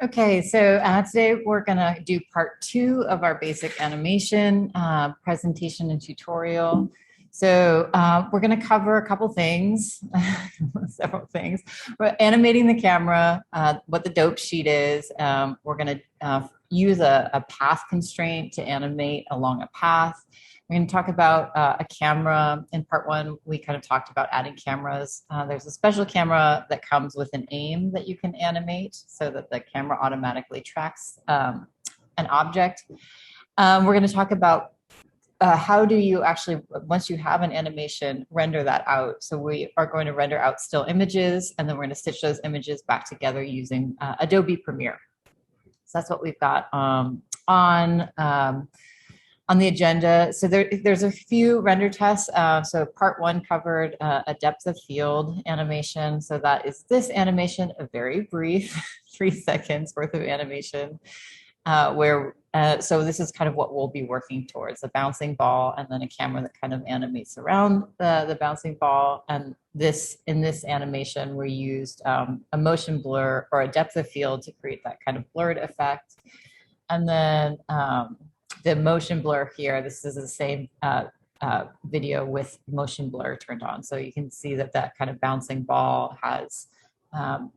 Okay, so today we're gonna do part 2 of our basic animation presentation and tutorial. So we're gonna cover a couple things, several things. We're animating the camera, what the dope sheet is. We're gonna use a path constraint to animate along a path. We're going to talk about a camera. In part 1, we kind of talked about adding cameras. There's a special camera that comes with an aim that you can animate so that the camera automatically tracks an object. We're going to talk about how do you actually, once you have an animation, render that out. So we are going to render out still images, and then we're going to stitch those images back together using Adobe Premiere. So that's what we've got on the agenda. So there's a few render tests. So part 1 covered a depth of field animation. So that is this animation, a very brief 3 seconds worth of animation, so this is kind of what we'll be working towards, a bouncing ball and then a camera that kind of animates around the bouncing ball. And in this animation, we used a motion blur or a depth of field to create that kind of blurred effect. And then the motion blur here, this is the same video with motion blur turned on. So you can see that that kind of bouncing ball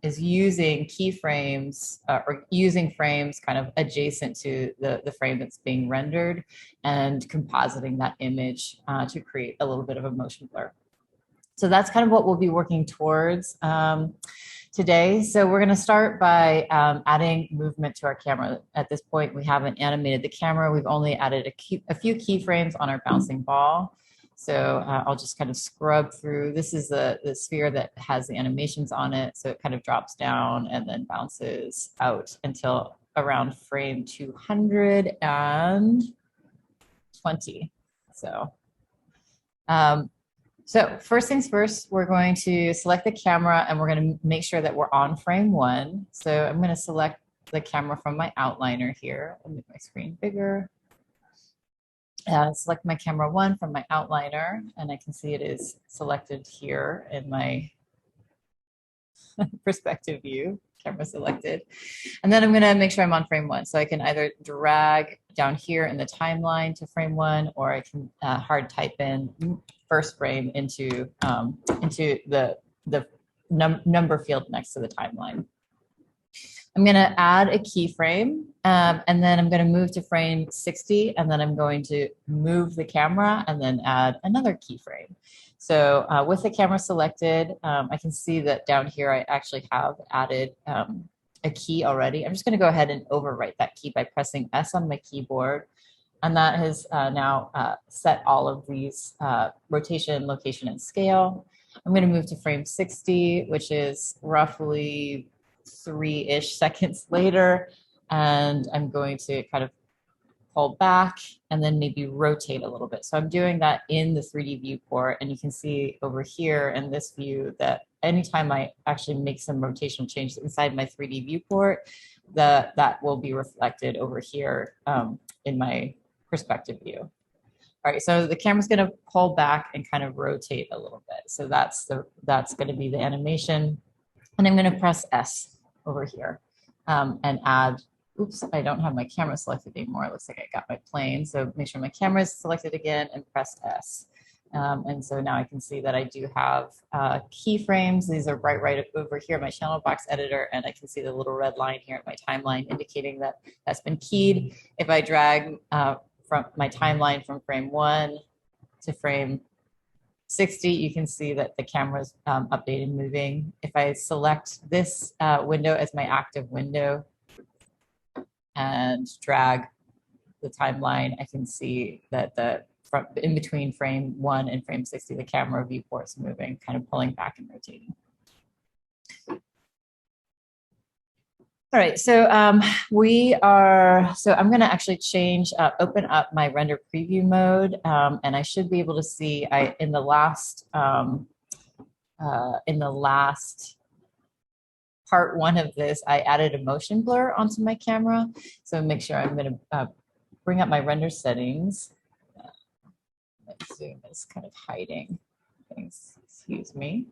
is using keyframes or using frames kind of adjacent to the frame that's being rendered and compositing that image to create a little bit of a motion blur. So that's kind of what we'll be working towards today. So we're going to start by adding movement to our camera. At this point, we haven't animated the camera. We've only added a few keyframes on our bouncing ball. So I'll just kind of scrub through. This is the sphere that has the animations on it. So it kind of drops down and then bounces out until around frame 220. So first things first, we're going to select the camera and we're going to make sure that we're on frame 1. So I'm going to select the camera from my outliner here. I'll make my screen bigger. Select my camera 1 from my outliner, and I can see it is selected here in my perspective view, camera selected. And then I'm going to make sure I'm on frame 1. So I can either drag down here in the timeline to frame 1, or I can hard type in first frame into the number field next to the timeline. I'm going to add a keyframe, and then I'm going to move to frame 60, and then I'm going to move the camera and then add another keyframe. So with the camera selected, I can see that down here I actually have added a key already. I'm just going to go ahead and overwrite that key by pressing S on my keyboard. And that has now set all of these rotation, location, and scale. I'm going to move to frame 60, which is roughly 3-ish seconds later. And I'm going to kind of pull back and then maybe rotate a little bit. So I'm doing that in the 3D viewport. And you can see over here in this view that anytime I actually make some rotational changes inside my 3D viewport, that will be reflected over here in my perspective view. All right, so the camera's going to pull back and kind of rotate a little bit. So that's going to be the animation. And I'm going to press S over here and add, oops, I don't have my camera selected anymore. It looks like I got my plane. So make sure my camera is selected again and press S. And so now I can see that I do have keyframes. These are right over here in my channel box editor, and I can see the little red line here at my timeline indicating that that's been keyed. If I drag from my timeline from frame 1 to frame 60, you can see that the camera's updated moving. If I select this window as my active window and drag the timeline, I can see that in between frame 1 and frame 60, the camera viewport's moving, kind of pulling back and rotating. All right, so I'm going to actually open up my render preview mode, and I should be able to see in the last part 1 of this, I added a motion blur onto my camera. So make sure I'm going to bring up my render settings. My Zoom is kind of hiding things, excuse me.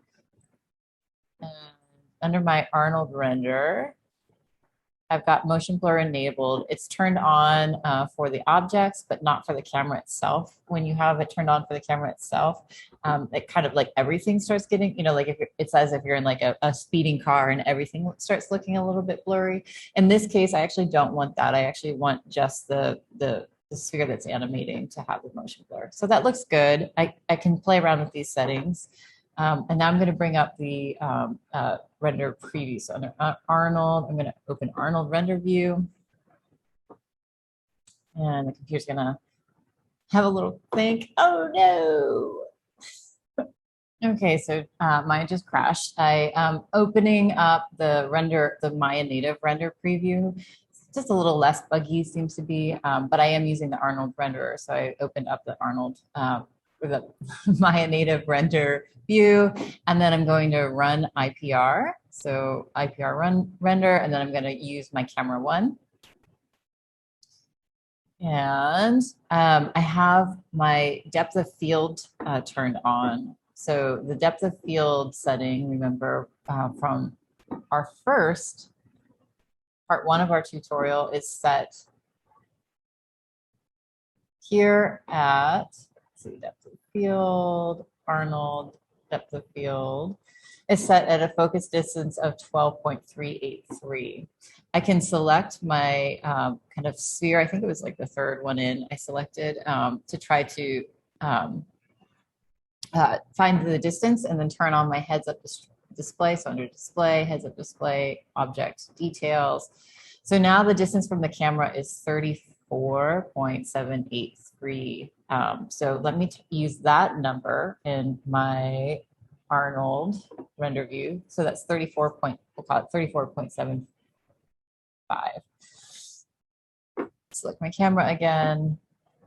And under my Arnold render, I've got motion blur enabled. It's turned on for the objects, but not for the camera itself. When you have it turned on for the camera itself, it kind of like everything starts getting, you know, like if it's as if you're in like a speeding car and everything starts looking a little bit blurry. In this case, I actually don't want that. I actually want just the sphere that's animating to have the motion blur. So that looks good. I can play around with these settings. And now I'm going to bring up the render preview. So under Arnold, I'm going to open Arnold render view. And the computer's going to have a little think. Oh no. Okay, so mine just crashed. I am opening up the Maya native render preview. It's just a little less buggy seems to be, but I am using the Arnold renderer. So I opened up the Arnold the Maya native render view, and then I'm going to run IPR. So IPR render, and then I'm going to use my camera 1. And I have my depth of field turned on. So the depth of field setting, remember from our first part 1 of our tutorial, is set here at, let's see, depth of field, Arnold, depth of field is set at a focus distance of 12.383. I can select my kind of sphere. I think it was like the third one in. I selected to try to find the distance and then turn on my heads up display. So under display, heads up display, object details. So now the distance from the camera is 34.783. So let me use that number in my Arnold render view. So that's 34.75. Select my camera again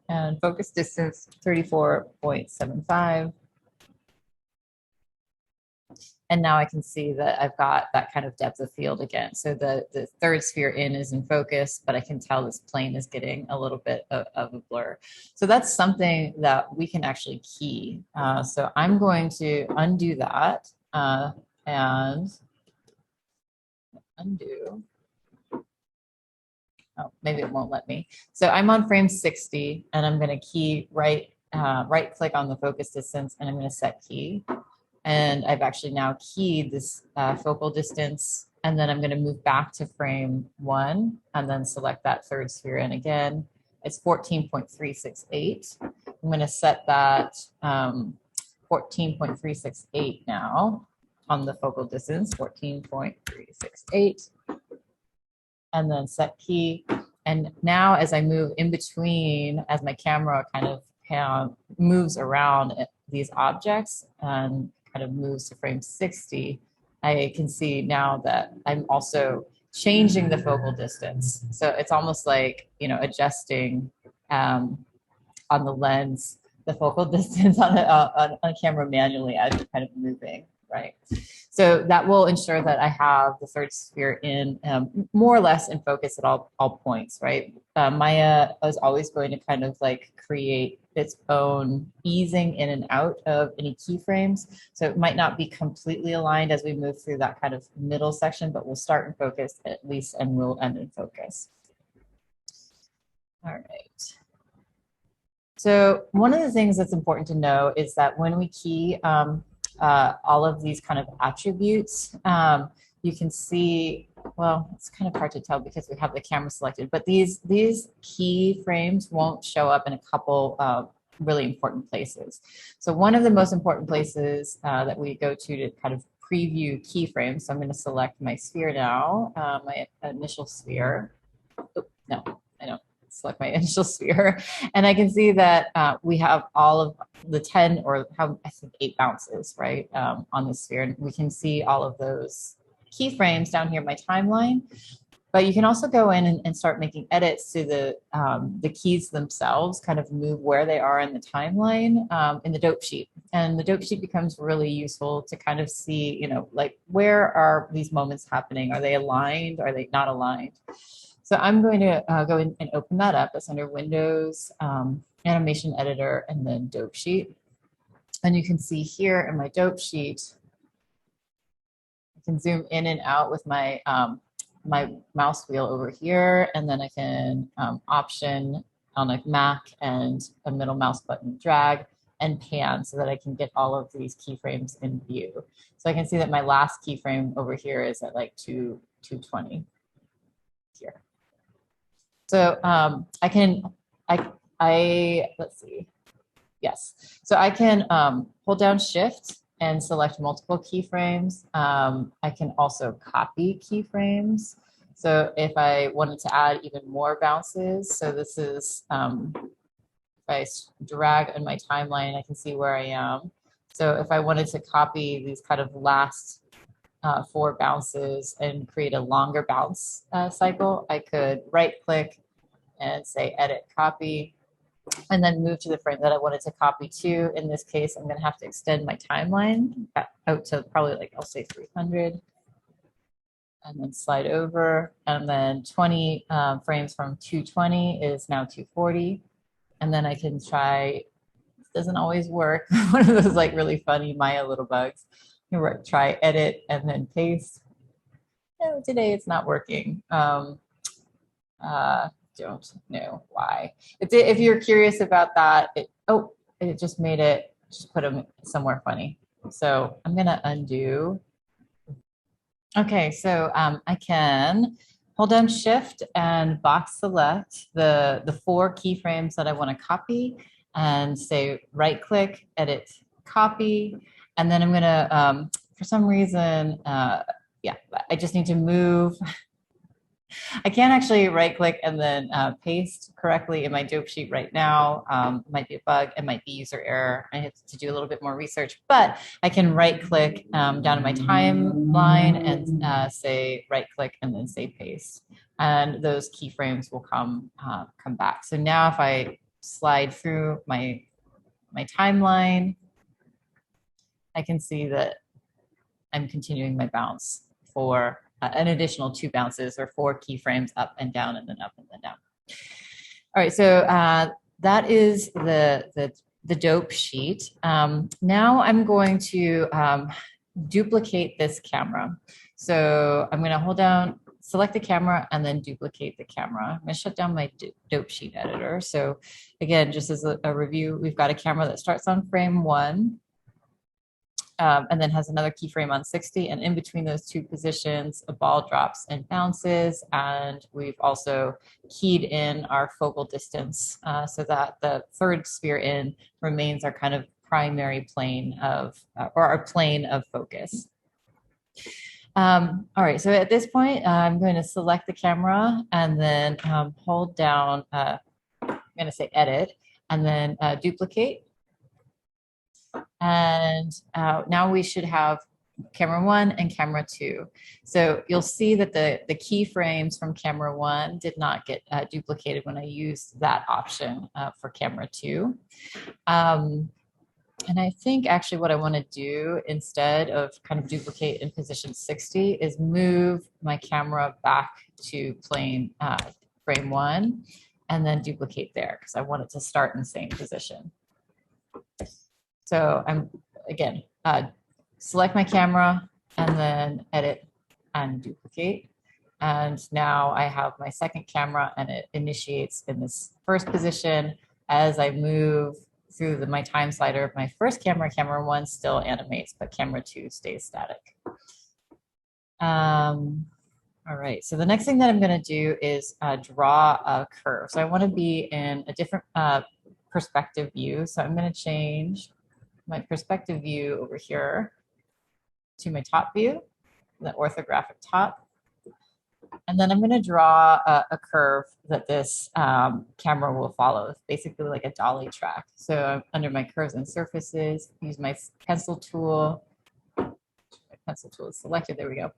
and focus distance 34.75. And now I can see that I've got that kind of depth of field again. So the third sphere in is in focus, but I can tell this plane is getting a little bit of a blur. So that's something that we can actually key. So I'm going to undo that and undo. Oh, maybe it won't let me. So I'm on frame 60 and I'm going to key right click on the focus distance and I'm going to set key. And I've actually now keyed this focal distance, and then I'm going to move back to frame 1 and then select that third sphere in again. It's 14.368. I'm going to set that 14.368 now on the focal distance, 14.368, and then set key. And now as I move in between, as my camera kind of moves around these objects and kind of moves to frame 60, I can see now that I'm also changing the focal distance. So it's almost like, you know, adjusting on the lens, the focal distance on a camera manually as you're kind of moving, right? So that will ensure that I have the third sphere in more or less in focus at all points, right? Maya is always going to kind of like create its own easing in and out of any keyframes. So it might not be completely aligned as we move through that kind of middle section, but we'll start in focus at least and we'll end in focus. All right. So one of the things that's important to know is that when we key all of these kind of attributes, you can see, well, it's kind of hard to tell because we have the camera selected, but these key frames won't show up in a couple really important places. So one of the most important places that we go to kind of preview keyframes, so I'm going to select my sphere now, my initial sphere. Oh, no, I don't. Select my initial sphere, and I can see that we have all of the 10 or how I think 8 bounces, right, on the sphere. And we can see all of those keyframes down here in my timeline. But you can also go in and start making edits to the keys themselves, kind of move where they are in the timeline in the dope sheet. And the dope sheet becomes really useful to kind of see, you know, like where are these moments happening? Are they aligned? Are they not aligned? So I'm going to go in and open that up. It's under Windows, Animation Editor, and then Dope Sheet. And you can see here in my Dope Sheet, I can zoom in and out with my my mouse wheel over here, and then I can option on a Mac and a middle mouse button drag and pan so that I can get all of these keyframes in view. So I can see that my last keyframe over here is at like 220 here. So let's see. Yes. So I can hold down Shift and select multiple keyframes. I can also copy keyframes. So if I wanted to add even more bounces, so this is, if I drag on my timeline, I can see where I am. So if I wanted to copy these kind of last 4 bounces and create a longer bounce cycle, I could right click and say edit copy, and then move to the frame that I wanted to copy to. In this case, I'm going to have to extend my timeline out to probably like, I'll say 300, and then slide over, and then 20 frames from 220 is now 240. And then I can try, it doesn't always work, one of those like really funny Maya little bugs. Try edit and then paste. No, today it's not working. Don't know why. If you're curious about that, it just made it, just put them somewhere funny. So I'm gonna undo. Okay, so I can hold down Shift and box select the 4 keyframes that I want to copy, and say right click, edit, copy, and then I'm gonna for some reason, yeah, I just need to move. I can't actually right click and then paste correctly in my dope sheet right now. It might be a bug, it might be user error. I have to do a little bit more research, but I can right click down in my timeline and say right click and then say paste. And those keyframes will come back. So now if I slide through my timeline, I can see that I'm continuing my bounce for an additional 2 bounces or 4 keyframes up and down and then up and then down. All right, so that is the dope sheet. Now I'm going to duplicate this camera. So I'm going to hold down, select the camera, and then duplicate the camera. I'm going to shut down my dope sheet editor. So again, just as a review, we've got a camera that starts on frame 1. And then has another keyframe on 60, and in between those 2 positions, a ball drops and bounces, and we've also keyed in our focal distance so that the 3rd sphere in remains our kind of primary plane of, or our plane of focus. All right, so at this point, I'm going to select the camera and then hold down, I'm going to say edit, and then duplicate. And now we should have camera 1 and camera 2. So you'll see that the keyframes from camera 1 did not get duplicated when I used that option for camera 2. And I think actually what I want to do instead of kind of duplicate in position 60 is move my camera back to frame 1 and then duplicate there because I want it to start in the same position. So I'm, again, select my camera and then edit and duplicate. And now I have my 2nd camera and it initiates in this 1st position. As I move through my time slider, my 1st camera, camera 1 still animates, but camera 2 stays static. All right, so the next thing that I'm gonna do is draw a curve. So I wanna be in a different perspective view. So I'm gonna change my perspective view over here to my top view, the orthographic top. And then I'm going to draw a curve that this camera will follow. It's basically like a dolly track. So under my curves and surfaces, use my pencil tool. My pencil tool is selected, there we go.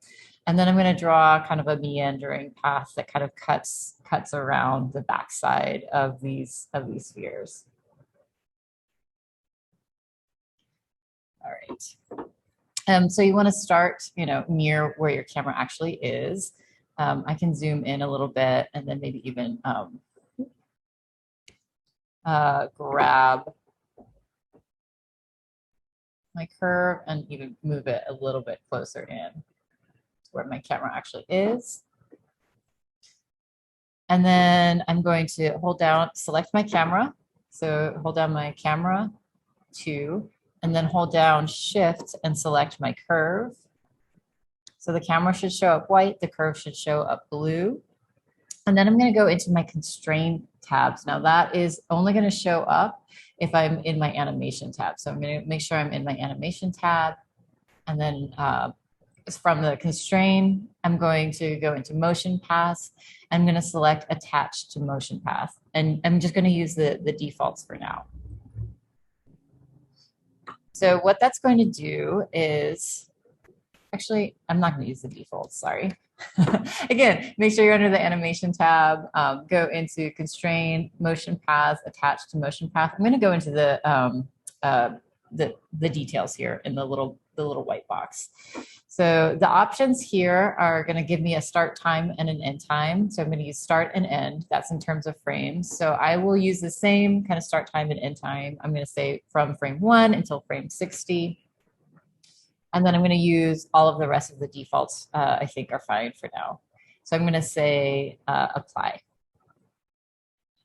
And then I'm going to draw kind of a meandering path that kind of cuts around the backside of these spheres. All right. So you want to start, near where your camera actually is. I can zoom in a little bit and then maybe even grab my curve and even move it a little bit closer in to where my camera actually is. And then I'm going to hold down, select my camera. So hold down my camera 2, and then hold down shift and select my curve. So the camera should show up white, the curve should show up blue. And then I'm going to go into my constraint tabs. Now that is only going to show up if I'm in my animation tab. So I'm going to make sure I'm in my animation tab. And then from the constraint, I'm going to go into motion paths. I'm going to select attach to motion path. And I'm just going to use the defaults for now. So what that's going to do is, actually, I'm not going to use the defaults, sorry. Again, make sure you're under the animation tab, go into constraint, motion paths, attach to motion path. I'm going to go into the details here in the little white box. So the options here are going to give me a start time and an end time. So I'm going to use start and end. That's in terms of frames. So I will use the same kind of start time and end time. I'm going to say from frame 1 until frame 60. And then I'm going to use all of the rest of the defaults I think are fine for now. So I'm going to say apply.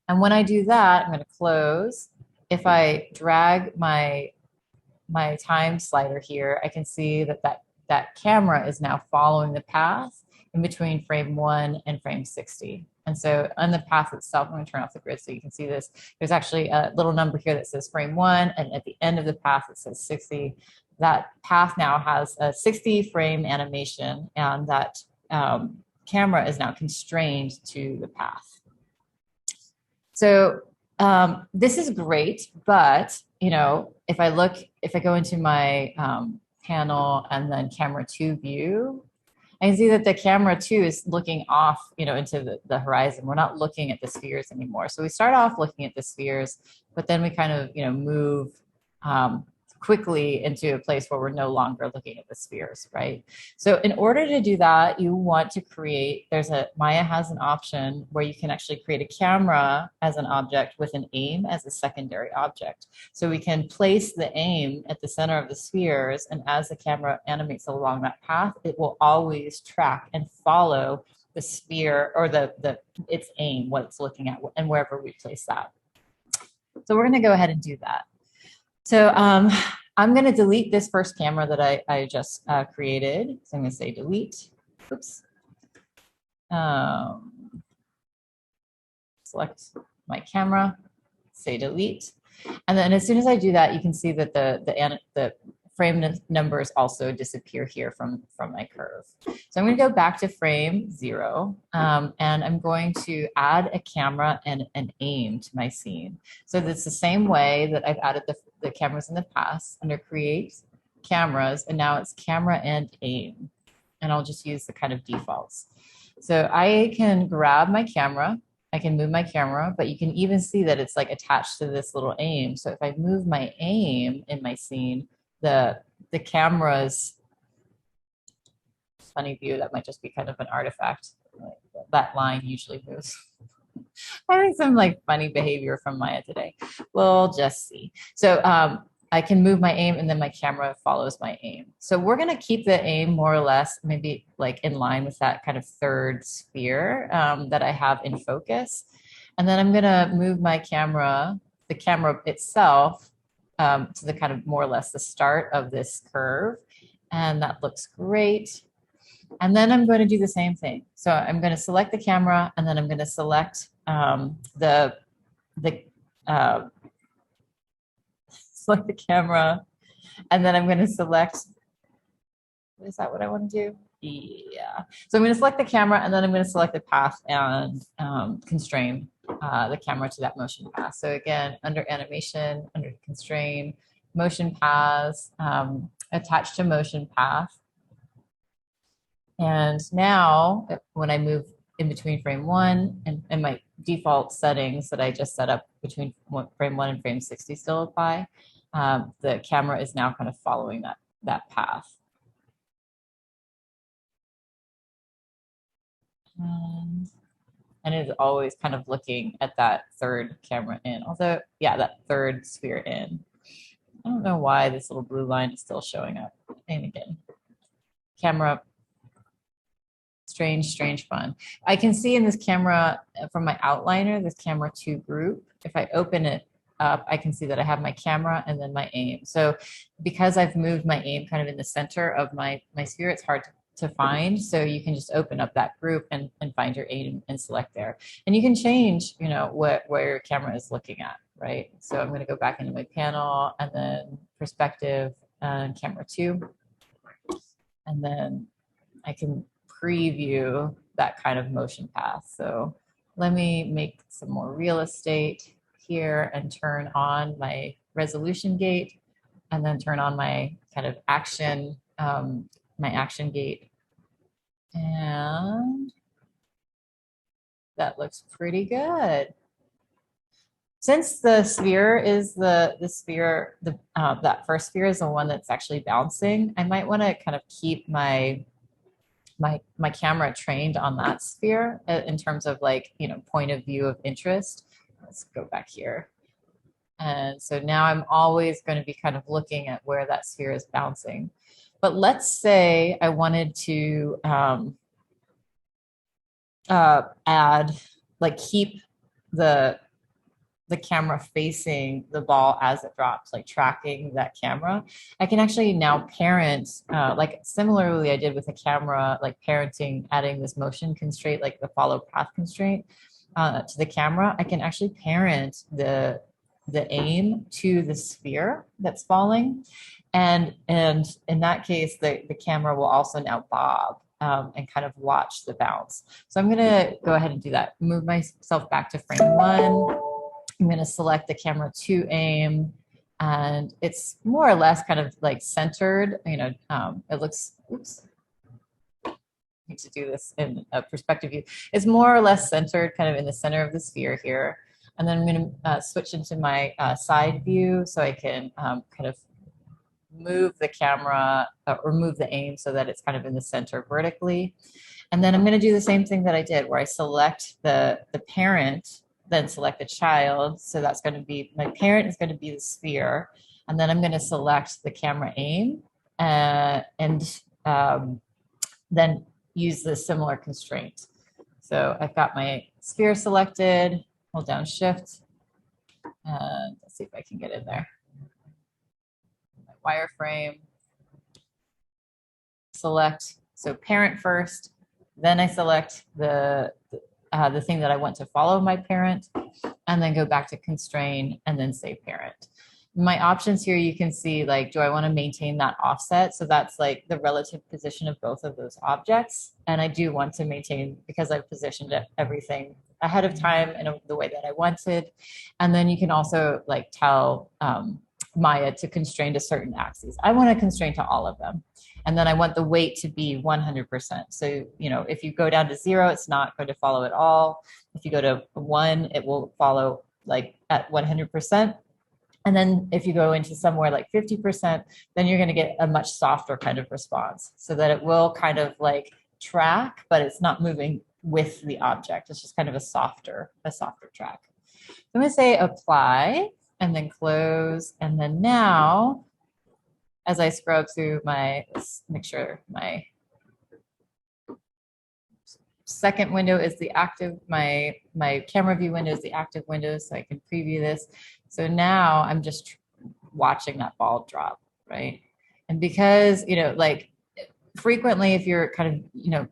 And when I do that, I'm going to close. If I drag my time slider here, I can see that camera is now following the path in between frame 1 and frame 60. And so on the path itself, I'm going to turn off the grid so you can see this. There's actually a little number here that says frame 1, and at the end of the path it says 60. That path now has a 60 frame animation, and that camera is now constrained to the path. So this is great, but if I go into my panel and then camera 2 view, I can see that the camera 2 is looking off, into the horizon. We're not looking at the spheres anymore. So we start off looking at the spheres, but then we kind of, move quickly into a place where we're no longer looking at the spheres, right? So in order to do that, you want to create, Maya has an option where you can actually create a camera as an object with an aim as a secondary object. So we can place the aim at the center of the spheres, and as the camera animates along that path, it will always track and follow the sphere or its aim, what it's looking at, and wherever we place that. So we're going to go ahead and do that. So I'm going to delete this first camera that I just created. So I'm going to say delete. Oops. Select my camera, say delete. And then as soon as I do that, you can see that the frame numbers also disappear here from my curve. So I'm going to go back to frame 0, and I'm going to add a camera and an aim to my scene. So that's the same way that I've added the cameras in the past under create cameras, and now it's camera and aim. And I'll just use the kind of defaults. So I can grab my camera, I can move my camera, but you can even see that it's like attached to this little aim. So if I move my aim in my scene, the camera's funny view, that might just be kind of an artifact. That line usually moves. Having some funny behavior from Maya today. We'll just see. So I can move my aim, and then my camera follows my aim. So we're going to keep the aim more or less maybe in line with that kind of third sphere that I have in focus. And then I'm going to move my camera, the camera itself, to the kind of more or less the start of this curve. And that looks great. And then I'm going to do the same thing. So I'm going to select the camera, and then I'm going to select select the camera, and then I'm going to select, is that what I want to do? Yeah. So I'm going to select the camera, and then I'm going to select the path and constrain the camera to that motion path. So again, under animation, under constrain, motion paths, attach to motion path. And now when I move in between frame 1 and my default settings that I just set up between frame 1 and frame 60 still apply, the camera is now kind of following that path. And it is always kind of looking at that third camera in, although, yeah, that third sphere in. I don't know why this little blue line is still showing up. And again, camera strange fun. I can see in this camera from my outliner, this camera 2 group, if I open it up, I can see that I have my camera and then my aim. So because I've moved my aim kind of in the center of my sphere, it's hard to find. So you can just open up that group and find your aim and select there. And you can change, you know, where your camera is looking at, right? So I'm going to go back into my panel and then perspective and camera 2. And then I can preview that kind of motion path. So let me make some more real estate here and turn on my resolution gate and then turn on my kind of action, my action gate. And that looks pretty good. Since the sphere is the sphere, that first sphere is the one that's actually bouncing, I might want to kind of keep my camera trained on that sphere in terms of like, you know, point of view of interest. Let's go back here. And so now I'm always going to be kind of looking at where that sphere is bouncing. But let's say I wanted to add, like keep the camera facing the ball as it drops, like tracking that camera. I can actually now parent, like similarly I did with the camera, like parenting, adding this motion constraint, like the follow path constraint to the camera. I can actually parent the aim to the sphere that's falling. And in that case, the camera will also now bob and kind of watch the bounce. So I'm gonna go ahead and do that. Move myself back to frame 1. I'm going to select the camera 2 aim, and it's more or less kind of like centered. You know, it looks, oops, I need to do this in a perspective view. It's more or less centered kind of in the center of the sphere here. And then I'm going to switch into my side view so I can kind of move the camera or move the aim so that it's kind of in the center vertically. And then I'm going to do the same thing that I did where I select the parent, then select the child. So that's going to be, my parent is going to be the sphere. And then I'm going to select the camera aim and then use the similar constraint. So I've got my sphere selected, hold down shift, and let's see if I can get in there. My wireframe, select, so parent first, then I select the thing that I want to follow my parent, and then go back to constrain and then say parent. My options here, you can see like, do I want to maintain that offset? So that's like the relative position of both of those objects. And I do want to maintain, because I've positioned everything ahead of time in the way that I wanted. And then you can also like tell Maya to constrain to certain axes. I want to constrain to all of them. And then I want the weight to be 100%. So, you know, if you go down to 0, it's not going to follow at all. If you go to 1, it will follow like at 100%. And then if you go into somewhere like 50%, then you're going to get a much softer kind of response, so that it will kind of like track, but it's not moving with the object. It's just kind of a softer track. So I'm going to say apply and then close. And then now, as I scrub through let's make sure my second window is the active, my camera view window is the active window, so I can preview this. So now I'm just watching that ball drop, right? And because, you know, like frequently if you're kind of, you know,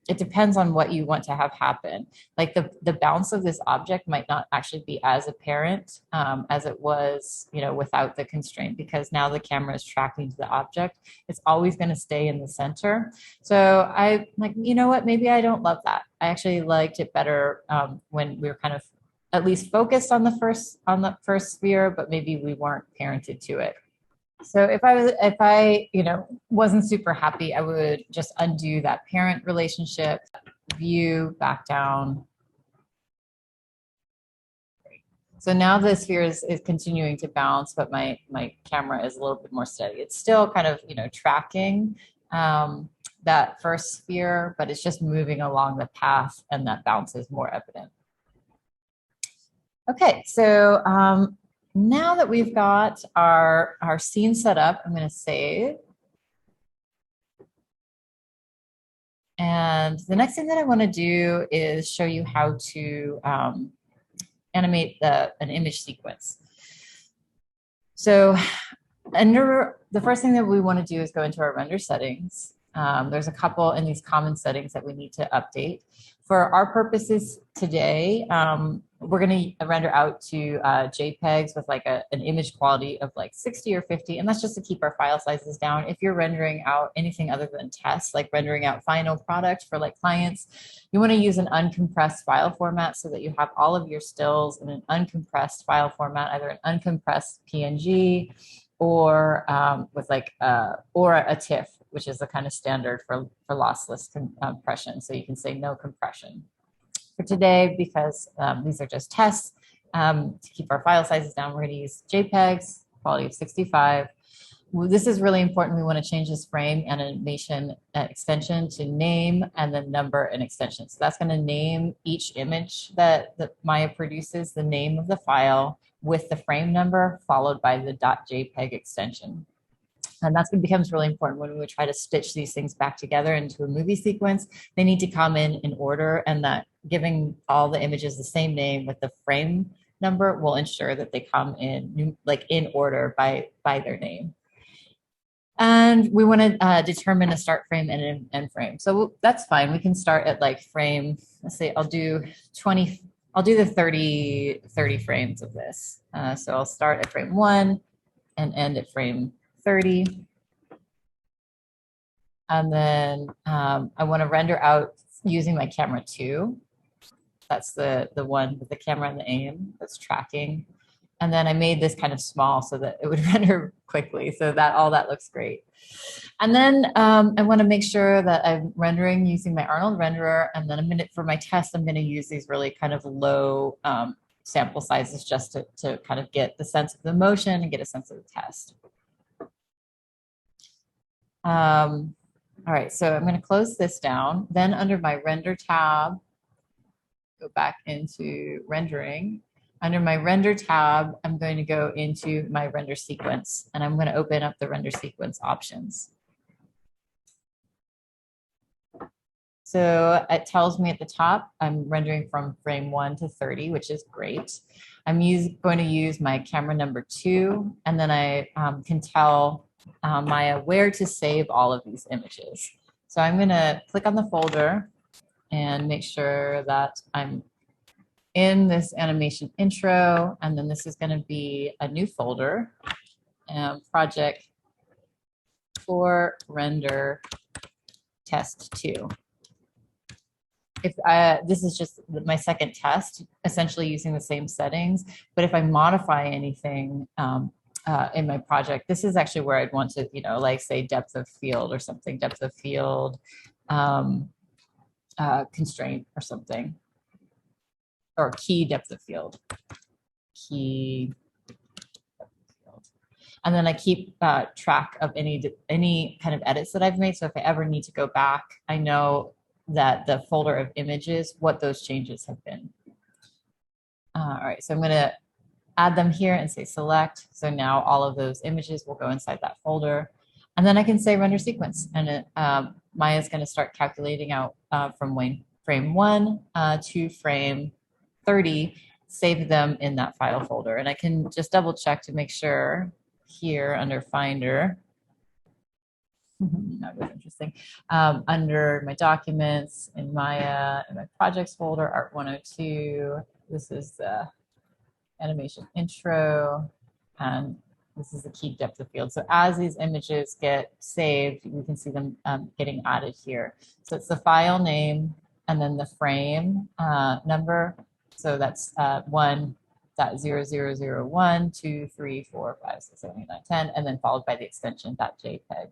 it depends on what you want to have happen. Like the bounce of this object might not actually be as apparent as it was, you know, without the constraint, because now the camera is tracking to the object. It's always going to stay in the center. So I like, you know what, maybe I don't love that. I actually liked it better when we were kind of at least focused on the first sphere, but maybe we weren't parented to it. So if I, you know, wasn't super happy, I would just undo that parent relationship, view, back down. So now the sphere is continuing to bounce, but my camera is a little bit more steady. It's still kind of, you know, tracking that first sphere, but it's just moving along the path, and that bounce is more evident. Okay, so now that we've got our scene set up, I'm going to save. And the next thing that I want to do is show you how to animate an image sequence. So under the first thing that we want to do is go into our render settings. There's a couple in these common settings that we need to update. For our purposes today, we're going to render out to JPEGs with like an image quality of like 60 or 50, and that's just to keep our file sizes down. If you're rendering out anything other than tests, like rendering out final product for like clients, you want to use an uncompressed file format so that you have all of your stills in an uncompressed file format, either an uncompressed PNG or with like or a TIFF, which is the kind of standard for lossless compression. So you can say no compression. For today, because these are just tests, to keep our file sizes down, we're going to use JPEGs, quality of 65. This is really important. We want to change this frame and animation extension to name and then number and extension. So that's going to name each image that Maya produces, the name of the file with the frame number followed by the .jpeg extension. And that's what becomes really important when we try to stitch these things back together into a movie sequence. They need to come in order, and that giving all the images the same name with the frame number will ensure that they come in like in order by their name. And we want to determine a start frame and an end frame. So that's fine. We can start at like frame, let's say I'll do the 30 frames of this. So I'll start at frame 1 and end at frame 30. And then I want to render out using my camera 2. That's the one with the camera and the aim that's tracking. And then I made this kind of small so that it would render quickly. So that all that looks great. And then I want to make sure that I'm rendering using my Arnold renderer. And then for my test, I'm going to use these really kind of low sample sizes just to kind of get the sense of the motion and get a sense of the test. All right, so I'm going to close this down. Then under my render tab, go back into rendering. Under my render tab, I'm going to go into my render sequence, and I'm going to open up the render sequence options. So it tells me at the top, I'm rendering from frame 1 to 30, which is great. I'm going to use my camera number 2, and then I can tell Maya where to save all of these images. So I'm going to click on the folder and make sure that I'm in this animation intro, and then this is going to be a new folder, project for render test 2. If this is just my second test, essentially using the same settings, but if I modify anything in my project, this is actually where I'd want to, like say depth of field or something, depth of field constraint or something, or key depth of field, key depth of field. And then I keep track of any kind of edits that I've made. So if I ever need to go back, I know that the folder of images, what those changes have been. All right, so I'm going to add them here and say select. So now all of those images will go inside that folder. And then I can say render sequence, and Maya's going to start calculating out from frame 1 to frame 30, save them in that file folder. And I can just double check to make sure here under Finder, that was interesting, under my documents in Maya, in my projects folder, Art 102, this is the animation intro, and this is the key depth of field. So as these images get saved, you can see them getting added here. So it's the file name and then the frame number. So that's 1.0001, 2, 3, 4, 5, 6, 7, 8, 9, 10, and then followed by the extension .jpeg.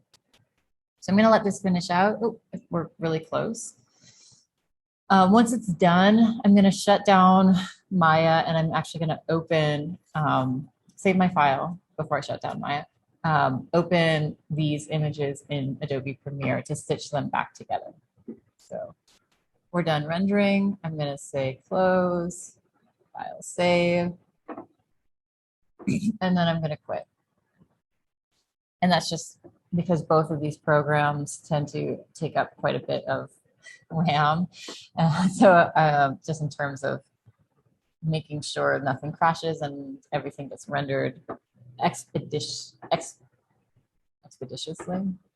So I'm going to let this finish out. Oh, we're really close. Once it's done, I'm going to shut down Maya, and I'm actually going to open, save my file before I shut down Maya, open these images in Adobe Premiere to stitch them back together. So we're done rendering. I'm going to say close, file save, and then I'm going to quit. And that's just because both of these programs tend to take up quite a bit of RAM. Just in terms of making sure nothing crashes and everything gets rendered expeditiously,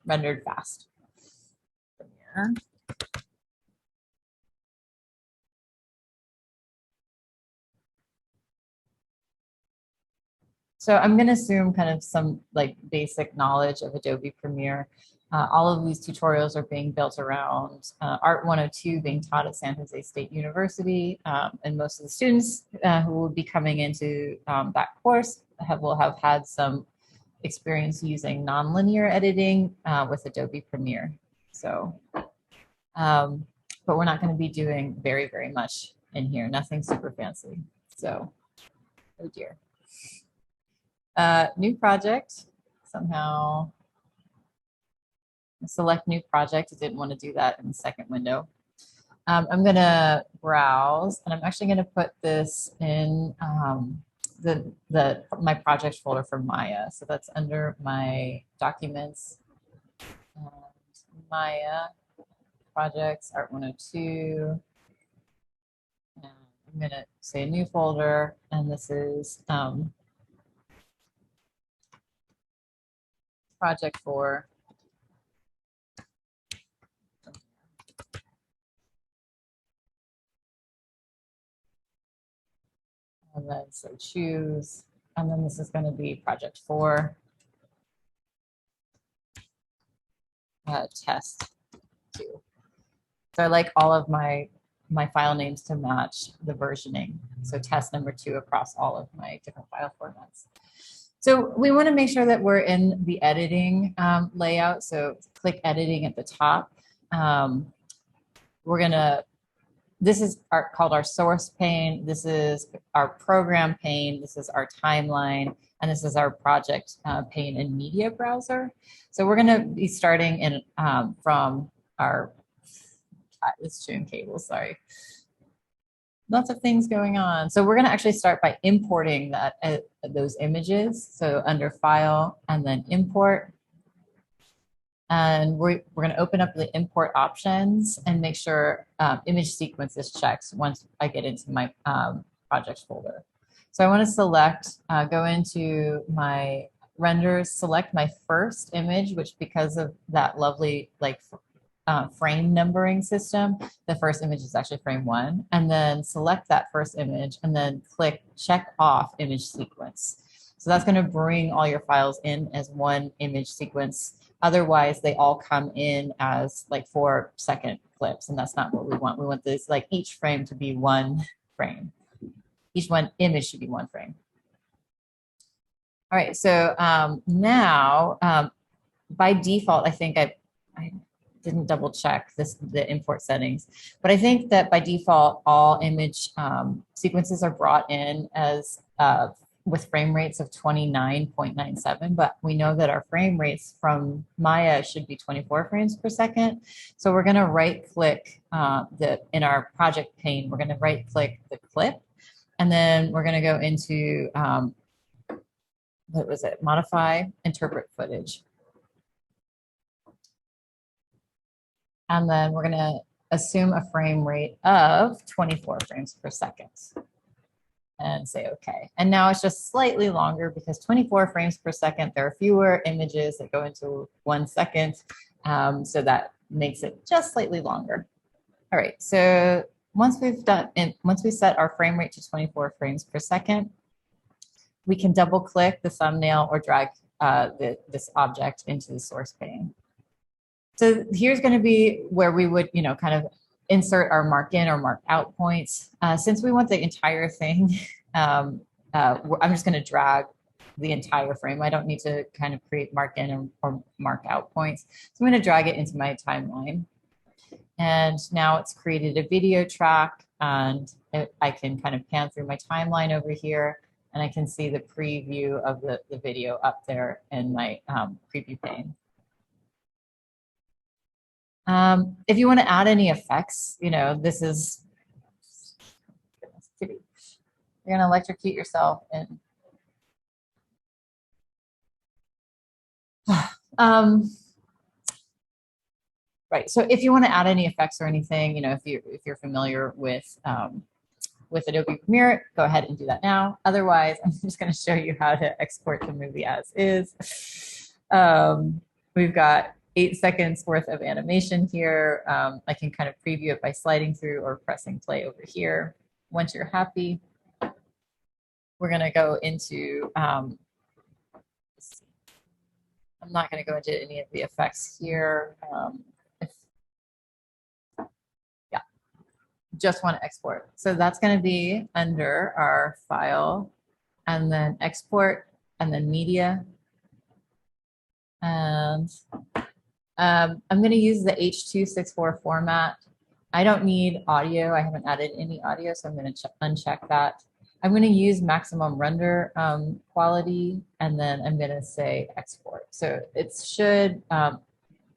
rendered fast. Yeah. So I'm going to assume kind of some like basic knowledge of Adobe Premiere. All of these tutorials are being built around Art 102 being taught at San Jose State University. And most of the students who will be coming into that course will have had some experience using nonlinear editing with Adobe Premiere. So, but we're not going to be doing very, very much in here. Nothing super fancy. So, oh dear. New project, somehow select new project. I didn't want to do that in the second window. I'm going to browse, and I'm actually going to put this in my project folder for Maya. So that's under my documents, and Maya projects, Art 102. And I'm going to say a new folder, and this is project 4. And then so choose, and then this is going to be project 4, test 2. So I like all of my file names to match the versioning. So test number 2 across all of my different file formats. So we want to make sure that we're in the editing layout. So click editing at the top. This is called our source pane. This is our program pane. This is our timeline. And this is our project pane in media browser. So we're going to be starting in from our, it's chewing cable, sorry. Lots of things going on. So we're going to actually start by importing those images. So under File and then Import. And we're going to open up the import options and make sure image sequence is checked once I get into my projects folder. So I want to select, go into my renders, select my first image, which because of that lovely like frame numbering system, the first image is actually frame 1, and then select that first image and then click check off image sequence. So that's going to bring all your files in as one image sequence. Otherwise, they all come in as like 4-second clips, and that's not what we want. We want this like each frame to be one frame. Each one image should be one frame. All right, so now by default, I think I didn't double check the import settings, but I think that by default, all image sequences are brought in as with frame rates of 29.97, but we know that our frame rates from Maya should be 24 frames per second. So we're gonna right click in our project pane, we're gonna right click the clip, and then we're gonna go into, what was it? Modify, interpret footage. And then we're gonna assume a frame rate of 24 frames per second. And say okay. And now it's just slightly longer because 24 frames per second, there are fewer images that go into 1 second. So that makes it just slightly longer. All right, so once we set our frame rate to 24 frames per second, we can double click the thumbnail or drag this object into the source pane. So here's going to be where we would, kind of insert our mark in or mark out points. Since we want the entire thing, I'm just going to drag the entire frame. I don't need to kind of create mark in or mark out points. So I'm going to drag it into my timeline. And now it's created a video track, and I can kind of pan through my timeline over here, and I can see the preview of the video up there in my preview pane. If you want to add any effects, this is, you're going to electrocute yourself. And Right. So if you want to add any effects or anything, if you're familiar with Adobe Premiere, go ahead and do that now. Otherwise, I'm just going to show you how to export the movie as is. We've got 8 seconds worth of animation here. I can kind of preview it by sliding through or pressing play over here. Once you're happy, we're going to go into, I'm not going to go into any of the effects here. Just want to export. So that's going to be under our file and then export and then media. And I'm going to use the H.264 format. I don't need audio. I haven't added any audio, so I'm going to uncheck that. I'm going to use maximum render quality, and then I'm going to say export. So it should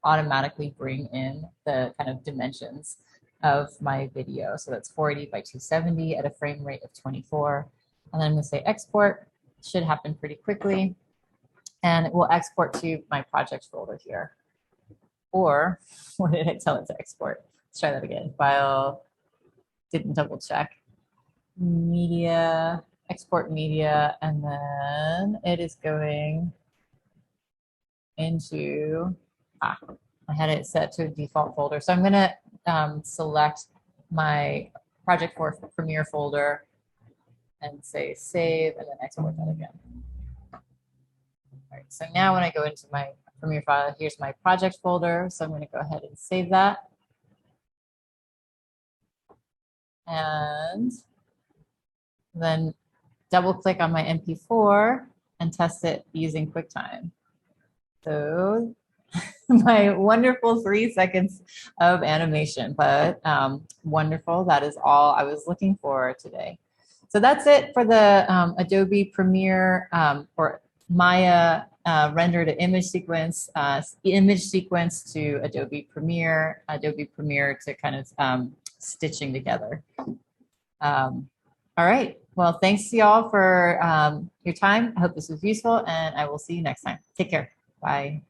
automatically bring in the kind of dimensions of my video. So that's 480 by 270 at a frame rate of 24. And then I'm going to say export. It should happen pretty quickly. And it will export to my project folder here. Or what did I tell it to export? Let's try that again. File, didn't double check. Media, export media, and then it is going into, I had it set to a default folder. So I'm going to select my project for Premiere folder and say save and then export that again. All right, so now when I go into my Premiere file, here's my project folder. So I'm going to go ahead and save that. And then double click on my MP4 and test it using QuickTime. So my wonderful 3 seconds of animation, but wonderful. That is all I was looking for today. So that's it for the Adobe Premiere or Maya render to image sequence to Adobe Premiere to kind of stitching together. All right. Well, thanks to y'all for your time. I hope this was useful, and I will see you next time. Take care. Bye.